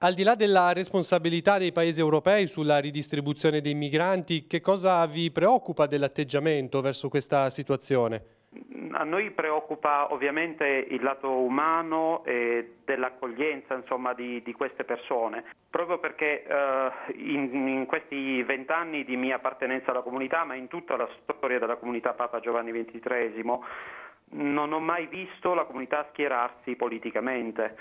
Al di là della responsabilità dei paesi europei sulla ridistribuzione dei migranti, che cosa vi preoccupa dell'atteggiamento verso questa situazione? A noi preoccupa ovviamente il lato umano e dell'accoglienza, insomma, di queste persone, proprio perché in questi 20 anni di mia appartenenza alla comunità, ma in tutta la storia della comunità Papa Giovanni XXIII, non ho mai visto la comunità schierarsi politicamente,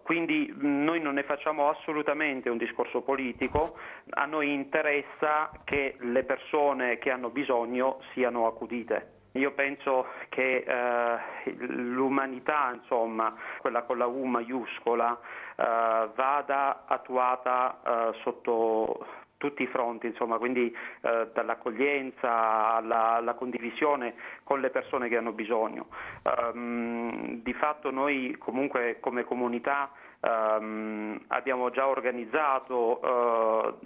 quindi noi non ne facciamo assolutamente un discorso politico, a noi interessa che le persone che hanno bisogno siano accudite. Io penso che l'umanità, insomma, quella con la U maiuscola, vada attuata sotto tutti i fronti, insomma, quindi dall'accoglienza alla condivisione con le persone che hanno bisogno. Di fatto noi comunque come comunità abbiamo già organizzato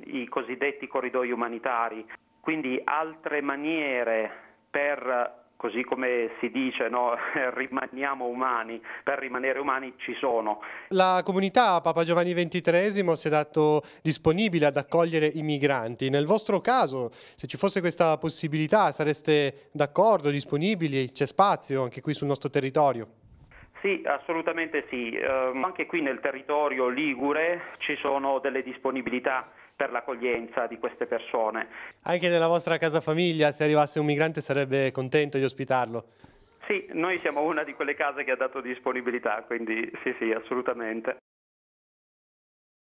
i cosiddetti corridoi umanitari, quindi altre maniere per, così come si dice, no? Rimaniamo umani, per rimanere umani ci sono. La comunità Papa Giovanni XXIII si è dato disponibile ad accogliere i migranti. Nel vostro caso, se ci fosse questa possibilità, sareste d'accordo, disponibili? C'è spazio anche qui sul nostro territorio? Sì, assolutamente sì. Anche qui nel territorio ligure ci sono delle disponibilità per l'accoglienza di queste persone. Anche nella vostra casa famiglia, se arrivasse un migrante, sarebbe contento di ospitarlo? Sì, noi siamo una di quelle case che ha dato disponibilità, quindi sì, sì, assolutamente.